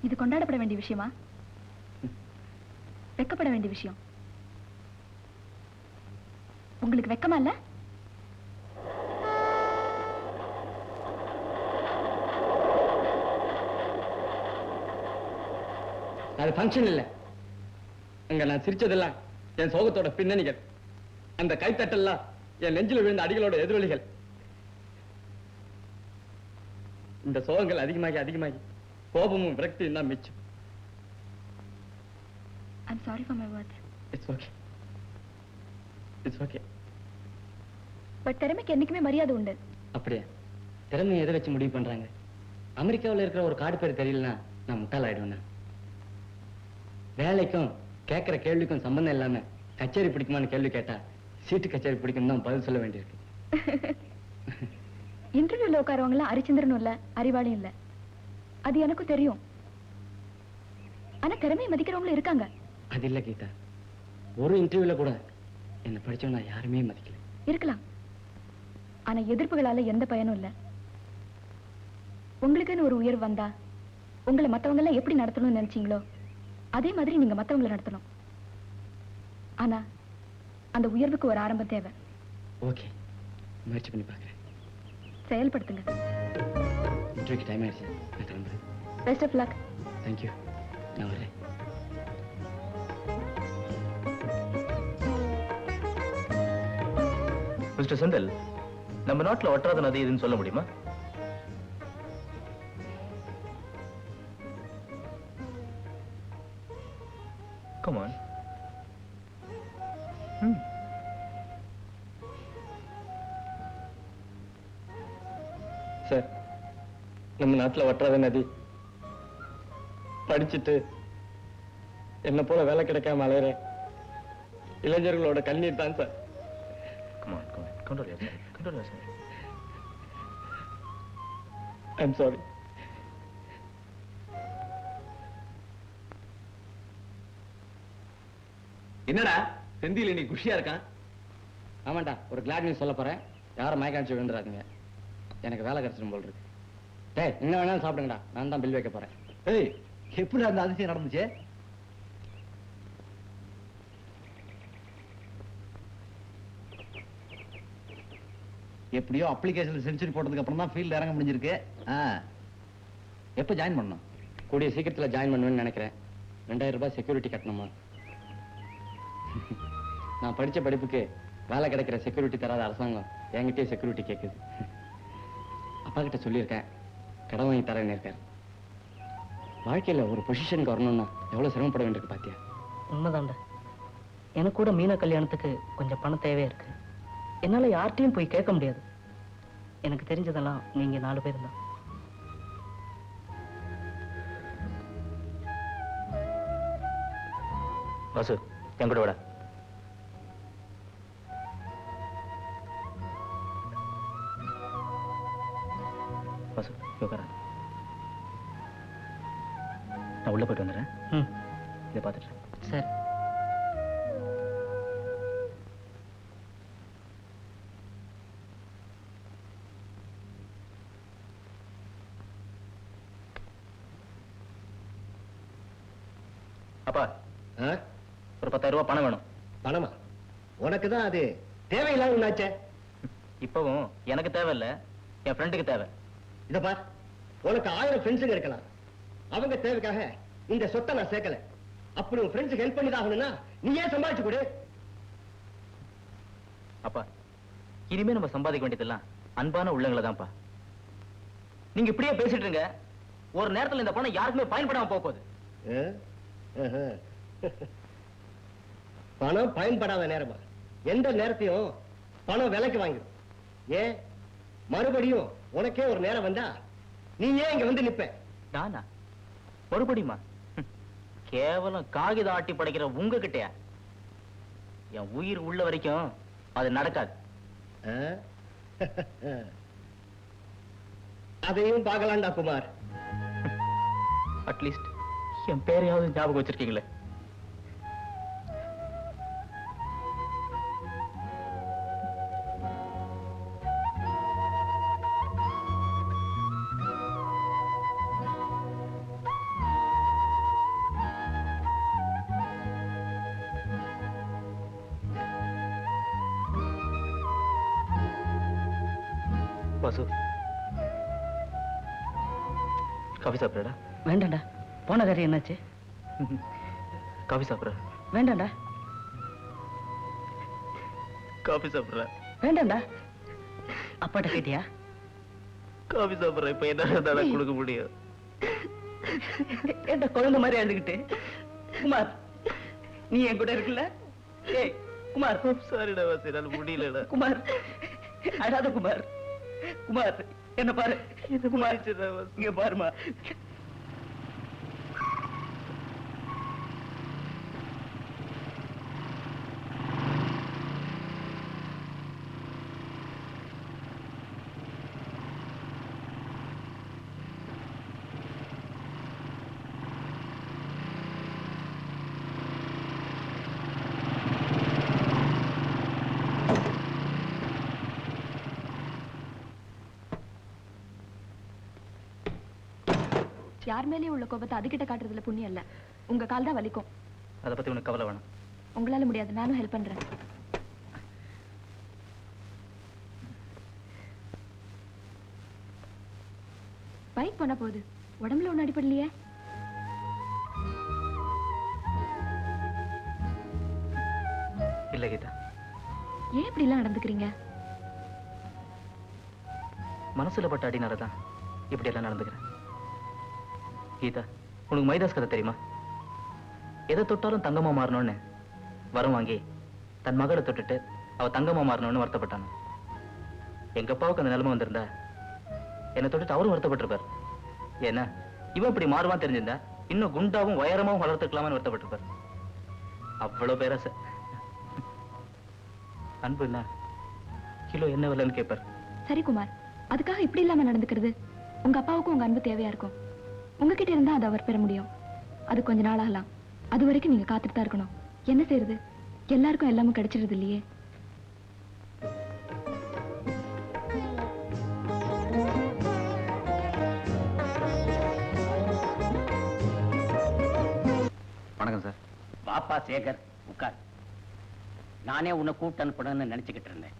இது கொண்டாடப்பட வேண்டிய விஷயமா? வெக்கப்பட வேண்டிய விஷயம். உங்களுக்கு வெக்கமா இல்ல? அது ஃபங்க்ஷன் இல்ல. அங்க நான் சிரிச்சதெல்லாம் என் சோகத்தோட பின்னணிகள். அந்த கைத்தட்டெல்லாம் என் நெஞ்சில விழுந்த அடிகளோட எதிரொலிகள். இந்த சோகங்கள் அதிகமாகி அதிகமாகி கோபமும் விரக்தியும் தான் மிச்சம். I'm sorry for my words. It's okay. It's okay. But திறமைக்கு என்னைக்குமே மரியாதை உண்டு. அப்படியே திறமை எதை வச்சு முடிவு பண்றாங்க? அமெரிக்காவில் இருக்கிற ஒரு காடு பேர் தெரியலன்னா நான் முட்டாள் ஆயிடுவேன். வேலைக்கும் கேட்கிற கேள்விக்கும் சம்பந்தம் இல்லாம கச்சேரி பிடிக்குமான்னு கேள்வி கேட்டா சீட்டு கச்சேரி பிடிக்கும் தான் பதில் சொல்ல வேண்டியிருக்கு. இன்டர்வியூல உட்காரவங்க எல்லாம் அரிச்சந்திரனும் இல்ல, அறிவாளியும் இல்ல. அது எனக்கும் தெரியும். ஆனா திறமையை மதிக்கிறவங்களும் இருக்காங்க. அது இல்ல கீதா, ஒரு இன்டர்வியூல கூட என்ன படிச்சவனா யாருமே மதிக்கல. இருக்கலாம், ஆனா எதிர்ப்புகளால எந்த பயனும் இல்ல. உங்களுக்குன்னு ஒரு உயர்வு வந்தா உங்களை மத்தவங்க எல்லாம் எப்படி நடத்தணும்னு நினைச்சீங்களோ அதே மாதிரி நீங்க மத்தவங்களை நடத்தணும். ஆனா அந்த உயர்வுக்கு ஒரு ஆரம்பம் தேவை. ஓகே, முயற்சி பண்ணி பார்க்கிறேன். செயல்படுத்துங்க. இன்டர்வியூக்கு டைம் ஆயிடுச்சு, நான் கிளம்புறேன். Best of luck. தேங்க்யூ, நான் வரேன். மிஸ்டர் செந்தில், நம்ம நாட்டில் வற்றாத நதி இதுன்னு சொல்ல முடியுமா? Come on. சார், நம்ம நாட்டில் வற்றாத நதி படிச்சுட்டு என்ன போல வேலை கிடைக்காம அலையிற இளைஞர்களோட கண்ணீர் தான் sir. Come on, come on. Control yourself. Control yourself. I'm sorry. என்னடா செந்தில் நீ குஷியா இருக்கான்? ஆமாண்டா, ஒரு கிளாட் நியூஸ் சொல்ல போறேன். யாரும் மயக்காட்சி விழுந்துடாதீங்க. எனக்கு வேலை கிடைச்சிடும் போல் இருக்கு. டேய், என்ன வேணாலும் சாப்பிடுங்கடா, நான் தான் பில் வைக்க போறேன். ஏய், எப்படி அந்த அதிசயம் நடந்துச்சு? எப்படியோ அப்ளிகேஷன்ல செஞ்சுரி போட்டதுக்கு அப்புறம் தான் ஃபீல்ட் இறங்க முடிஞ்சிருக்கு. எப்போ ஜாயின் பண்ணணும்? கூடிய சீக்கிரத்தில் ஜாயின் பண்ணுவேன்னு நினைக்கிறேன். 2000 ரூபாய் செக்யூரிட்டி கட்டணுமா? நான் படிச்ச படிப்புக்கு வேலை கிடைக்கிற செக்யூரிட்டி தராத அரசாங்கம் என்கிட்டயே செக்யூரிட்டி கேட்குது. அப்பா கிட்ட சொல்லியிருக்கேன், கடன் வாங்கி தரேன்னு இருக்காரு. வாழ்க்கையில ஒரு பொசிஷனுக்கு வரணும்னா எவ்வளவு சிரமப்பட வேண்டியிருக்கு பாத்தியா? உண்மைதான்டா. எனக்கு கூட மீனா கல்யாணத்துக்கு கொஞ்சம் பணம் தேவையா இருக்கு. என்னால யார்கிட்டையும் போய் கேட்க முடியாது. எனக்கு தெரிஞ்சதெல்லாம் நீங்க 4 பேர் தான். வாசு, என் கூட விட. வாசு, உட்கார. நான் உள்ள போயிட்டு வந்துடுறேன். இதை பார்த்துட்டு. சரி. அப்பா, ஒரு 10,000 ரூபாய் பணம் வேணும். பணமா? உனக்கு தான் அது தேவையில்லாம ஒண்ணாச்சே. இப்பவும் எனக்கு தேவையில்ல, என் ஃப்ரெண்டுக்கு தேவை. இத பார், உனக்கு 1000 ஃப்ரெண்ட்ஸுங்க இருக்கலாம். அவங்க தேவைக்காக இந்த சொத்தை நான் சேர்க்கல. அப்படி உன் ஃப்ரெண்ட்ஸுக்கு ஹெல்ப் பண்ணி ஆகணும்னா நீ ஏன் சம்பாதிச்சு கொடு. அப்பா, இனிமே நம்ம சம்பாதிக்க வேண்டியதெல்லாம் அன்பான உள்ளங்களை தான்ப்பா. நீங்க இப்படியே பேசிட்டு இருங்க, ஒரு நேரத்துல இந்த பணம் யாருக்குமே பயன்படாம போக போகுது. பணம் பயன்படாத நேரமா? எந்த நேரத்தையும் பணம் விலைக்கு வாங்கிடும். ஏன் மறுபடியும் உனக்கே ஒரு நேரம் வந்தா நீ ஏன் இங்க வந்து நிப்ப? நானா மறுபடியுமா? கேவலம் காகித ஆட்டி படைக்கிற உங்ககிட்டயா? என் உயிர் உள்ள வரைக்கும் அது நடக்காது. அதையும் பார்க்கலாம்டா குமார். அட்லீஸ்ட் என் பேரையாவது ஞாபகம் வச்சிருக்கீங்களே. வாசு, காஃபி சாப்பிடுறா? வேண்டாம்டா. போன காரியம் என்னாச்சு? காஃபி சாப்பிடுற? வேண்டாம்டா. காஃபி சாப்பிடுற? வேண்டாம்டா. அப்பாட்ட கேட்டியா? காஃபி சாப்பிடுற. இப்ப என்ன கொடுக்க முடியும்? என்ன குழந்தை மாதிரி அழுதுகிட்டு? குமார், நீ என் கூட இருக்குல்ல? ஏய் குமார். சாரிடா வாசி, என்னால முடியலடா. குமார், அழாத குமார். குமார், என்ன பாரு. குமார், இங்க பாருமா. யார் மேலேயும் உள்ள கோபத்தை அதுகிட்ட காட்டுறதுல புண்ணியம் இல்ல. உங்க கால் தான் வலிக்கும். அதை பத்தி உனக்கு கவலை வேணாம். உங்களால முடியாது, நானும் ஹெல்ப் பண்றேன். பைக் போன போகுது, உடம்புல ஒண்ணு அடிப்படலையே. இல்ல கீதா. ஏன் இப்படி எல்லாம் நடந்துக்கிறீங்க? மனசுல பட்ட அடினாலதான் இப்படி எல்லாம் நடந்துக்கிறேன். கீதா, உனக்கு மைதாஸ் கதை தெரியுமா? எதை தொட்டாலும் தங்கமா மாறணும்னு வரம் வாங்கி தன் மகளை தொட்டுட்டு அவ தங்கமா மாறணும்னு வருத்தப்பட்டான். எங்க அப்பாவுக்கு அந்த நிலைமை வந்திருந்தா என்னை தொட்டுட்டு அவரும் வருத்தப்பட்டிருப்பார். ஏன்னா இவன் இப்படி மாறுவான் தெரிஞ்சிருந்தா இன்னும் குண்டாவும் உயரமாவும் வளர்த்துக்கலாமான்னு வருத்தப்பட்டிருப்பார். அவ்வளவு பேராசை. அன்பு என்ன கிலோ என்ன விலைன்னு கேட்பார். சரி குமார், அதுக்காக இப்படி இல்லாம நடந்துக்கிறது? உங்க அப்பாவுக்கும் உங்க அன்பு தேவையா இருக்கும். உங்ககிட்ட இருந்தா அதை அவர் பெற முடியும். அது கொஞ்ச நாள் ஆகலாம். அது வரைக்கும் நீங்க காத்துட்டு தான் இருக்கணும். என்ன செய்யறது? எல்லாருக்கும் எல்லாமே கிடைச்சிருது இல்லையே. வணக்கம் சார். பாப்பா சேகர், உட்கார். நானே உன்னை கூப்பிட்டு அனுப்பணும்னு நினைச்சுக்கிட்டு இருந்தேன்.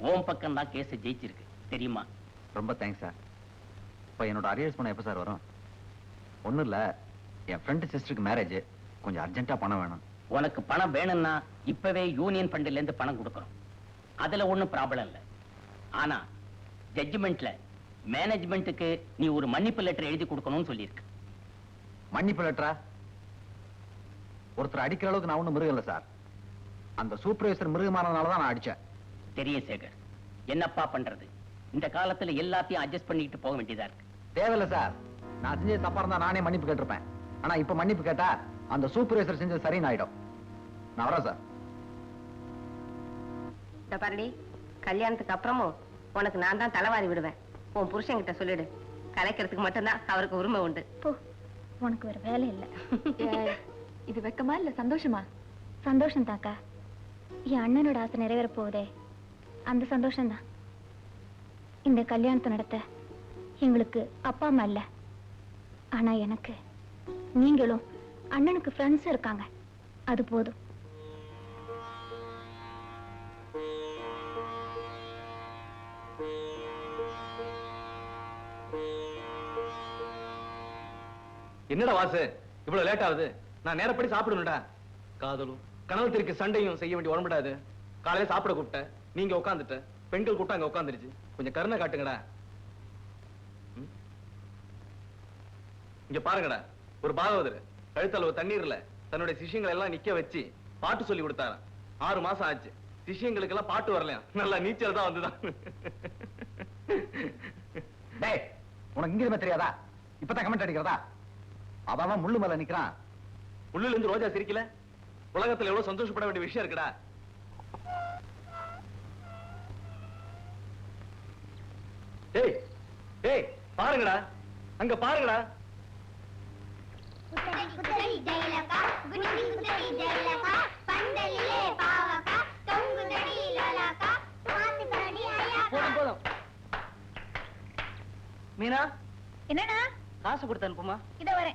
ஓம் பக்கம் தான் கேஸ் ஜெயிச்சிருக்கு தெரியுமா? ரொம்ப தேங்க்ஸ் சார். இப்போ என்னோட அரியர்ஸ் பணம் எப்போ சார் வரும்? ஒன்றும் இல்லை, என் ஃப்ரெண்டு சிஸ்டருக்கு மேரேஜ், கொஞ்சம் அர்ஜென்ட்டாக பணம் வேணும். உனக்கு பணம் வேணும்னா இப்பவே யூனியன் ஃபண்டில இருந்து பணம் கொடுக்கறோம். அதுல ஒண்ணும் ப்ராப்ளம் இல்லை. ஆனா ஜட்ஜ்மெண்ட்ல மேனேஜ்மெண்ட்டுக்கு நீ ஒரு மன்னிப்பு லெட்டர் எழுதி கொடுக்கணும்னு சொல்லியிருக்கு. மன்னிப்பு லெட்டரா? ஒருத்தர் அடிக்கிற அளவுக்கு நான் ஒன்றும் மிருகம் இல்லை சார். அந்த சூப்பர்வைசர் மிருகமானதுனால தான் நான் அடித்தேன். தெரியும் சேகர், என்னப்பா பண்றது? இந்த காலத்துல எல்லாத்தையும் அட்ஜஸ்ட் பண்ணிட்டு போக வேண்டியதா இருக்கு. தேவையில்லை சார். நான் செஞ்சது தப்பா இருந்தா நானே மன்னிப்பு கேட்டிருப்பேன். ஆனா இப்ப மன்னிப்பு கேட்டா அந்த சூப்பர்வைசர் செஞ்சது சரின்னு ஆயிடும். நான் வரேன் சார். இந்த பாருடி, கல்யாணத்துக்கு அப்புறமும் உனக்கு நான் தான் தலைவாரி விடுவேன். உன் புருஷன்கிட்ட சொல்லிடு, கலைக்கிறதுக்கு மட்டும்தான் அவருக்கு உரிமை உண்டு. போ, உனக்கு வேற வேலை இல்ல. இது வெக்கமா இல்ல சந்தோஷமா? சந்தோஷம் தாக்கா. என் அண்ணனோட ஆசை நிறைவேற போகுதே, அந்த சந்தோஷம்தான். இந்த கல்யாணத்தை நடத்த எங்களுக்கு அப்பா அம்மா இல்ல, ஆனா எனக்கு நீங்களும் அண்ணனுக்கு ஃப்ரெண்ட்ஸ் இருக்காங்க. அது போதும். என்னடா வாசு இவ்வளவு லேட் ஆகுது? நான் நேரப்படி சாப்பிடணும்டா. காதலும் கணவத்திற்கு சண்டையும் செய்ய வேண்டிய உடம்புடாது. காலையில சாப்பிட கூப்பிட்டேன், நீங்க உட்காந்துட்ட. பெண்கள் கூட்டம் அங்க உட்காந்துருச்சு. கொஞ்சம் கருணை காட்டுங்கடா. இங்க பாருங்கடா, ஒரு பாகவதர் கழுத்தளவு தண்ணீர்ல தன்னுடைய சிஷ்யங்களை எல்லாம் நிக்க வச்சு பாட்டு சொல்லி கொடுத்தாரு. 6 மாசம் ஆச்சு. சிஷ்யங்களுக்கு எல்லாம் பாட்டு வரலையா, நல்லா நீச்சல் தான் வந்துதான். டேய், உனக்கு இங்கிருமே தெரியாதா? இப்பதான் கமெண்ட் அடிக்கிறதா? அவன் முள்ளு மேல நிக்கிறான். உள்ளுல இருந்து ரோஜா சிரிக்கல. உலகத்துல எவ்வளவு சந்தோஷப்பட வேண்டிய விஷயம் இருக்குடா. டேய் டேய், பாருங்கடா, அங்க பாருங்கடா. போதும் போதும். மீனா, என்னடா? காசு கொடுத்து அனுப்புமா. இத வரேன்.